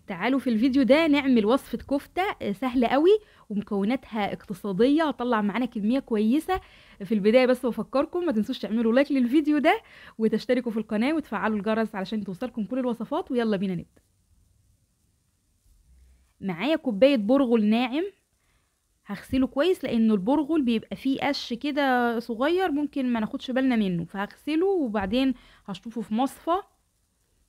تعالوا في الفيديو ده نعمل وصفة كفتة سهلة قوي ومكوناتها اقتصادية، هطلع معانا كمية كويسة. في البداية بس بفكركم ما تنسوش تعملوا لايك للفيديو ده وتشتركوا في القناة وتفعلوا الجرس علشان توصلكم كل الوصفات. ويلا بينا نبدأ. معايا كوباية برغل ناعم، هغسله كويس لانه البرغل بيبقى فيه قش كده صغير ممكن ما ناخدش بالنا منه، فهغسله وبعدين هشطفه في مصفى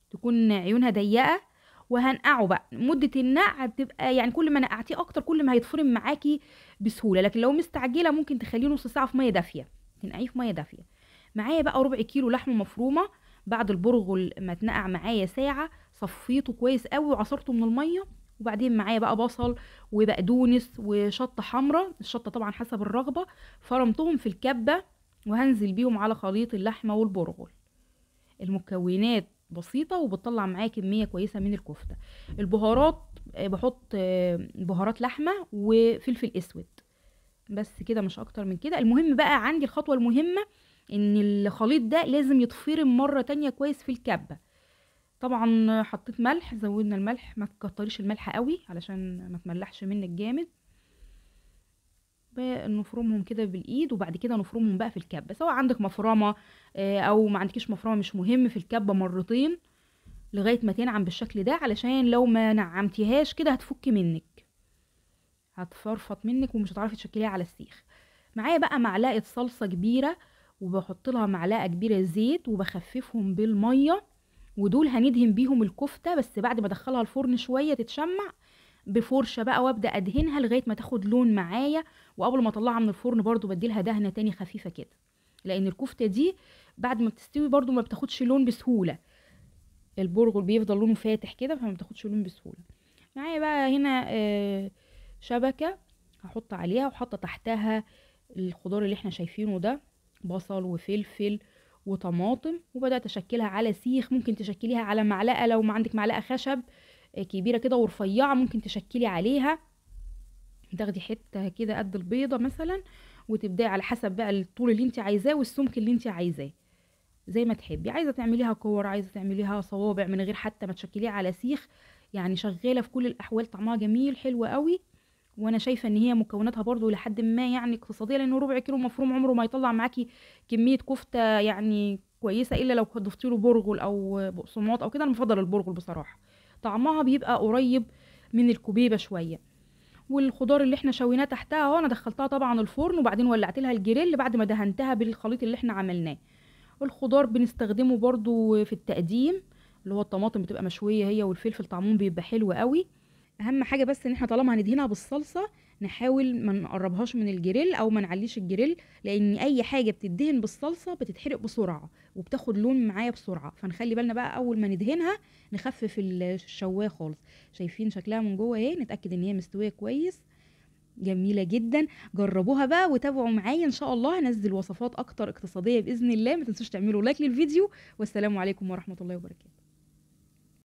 تكون عيونها ضيقة وهنقعه. بقى مدة النقع بتبقى يعني كل ما نقعتيه اكتر كل ما هيتفرم معاكي بسهولة، لكن لو مستعجلة ممكن تخليه نص ساعة في مية دافية، تنقعيه في مية دافية. معايا بقى ربع كيلو لحمة مفرومة، بعد البرغل ما اتنقع معايا ساعة صفيته كويس قوي وعصرته من المية. وبعدين معايا بقى بصل وبقدونس وشطة حمراء، الشطة طبعا حسب الرغبة، فرمتهم في الكبة وهنزل بيهم على خليط اللحمة والبرغل. المكونات بسيطة وبتطلع معايا كمية كويسة من الكفتة. البهارات بحط بهارات لحمة وفلفل اسود، بس كده مش اكتر من كده. المهم بقى عندي الخطوة المهمة ان الخليط ده لازم يتفرم مرة تانية كويس في الكبة. طبعا حطيت ملح، زودنا الملح، ما تكتريش الملح قوي علشان ما تملحش منك جامد. نفرمهم كده بالايد وبعد كده نفرمهم بقى في الكبه، سواء عندك مفرمه او ما عندكيش مفرمه مش مهم، في الكبه مرتين لغايه ما تنعم بالشكل ده، علشان لو ما نعمتيهاش كده هتفك منك، هتفرفط منك ومش هتعرفي تشكليها على السيخ. معايا بقى معلقه صلصه كبيره وبحط لها معلقه كبيره زيت وبخففهم بالميه، ودول هندهن بيهم الكفته بس بعد ما ادخلها الفرن شويه تتشمع بفرشه بقى وابدا ادهنها لغايه ما تاخد لون معايا. واول ما اطلعها من الفرن برضو بديلها دهنه تاني خفيفه كده، لان الكفته دي بعد ما بتستوي برضو ما بتاخدش لون بسهوله، البرغل بيفضل لونه فاتح كده فما بتاخدش لون بسهوله. معايا بقى هنا شبكه هحط عليها وحاطه تحتها الخضار اللي احنا شايفينه ده، بصل وفلفل وطماطم، وبدات اشكلها على سيخ. ممكن تشكليها على معلقه لو ما عندك معلقه خشب كبيره كده ورفيعه ممكن تشكلي عليها، تاخدي حته كده قد البيضه مثلا وتبداي على حسب بقى الطول اللي انت عايزاه والسمك اللي انت عايزاه زي ما تحبي. عايزه تعمليها كور، عايزه تعمليها صوابع من غير حتى ما تشكليها على سيخ، يعني شغاله في كل الاحوال، طعمها جميل حلو قوي. وانا شايفه ان هي مكوناتها برضو لحد ما يعني اقتصاديه، لانه ربع كيلو مفروم عمره ما يطلع معاكي كميه كفته يعني كويسه الا لو ضفتي له برغل او بقسماط او كده. انا بفضل البرغل بصراحه، طعمها بيبقى قريب من الكوبيبه شويه. والخضار اللي احنا شويناه تحتها اهو انا دخلتها طبعا الفرن وبعدين ولعت لها الجريل بعد ما دهنتها بالخليط اللي احنا عملناه. الخضار بنستخدمه برضو في التقديم، اللي هو الطماطم بتبقى مشويه هي والفلفل طعمهم بيبقى حلو قوي. اهم حاجه بس ان احنا طالما هندهنها بالصلصه نحاول ما نقربهاش من الجريل او ما نعليش الجريل، لان اي حاجه بتدهن بالصلصه بتتحرق بسرعه وبتاخد لون معايا بسرعه، فنخلي بالنا بقى اول ما ندهنها نخفف الشوايه خالص. شايفين شكلها من جوه اهي، نتاكد ان هي مستويه كويس، جميله جدا. جربوها بقى وتابعوا معايا ان شاء الله، هنزل وصفات اكتر اقتصاديه باذن الله. ما تنسوش تعملوا لايك للفيديو، والسلام عليكم ورحمه الله وبركاته.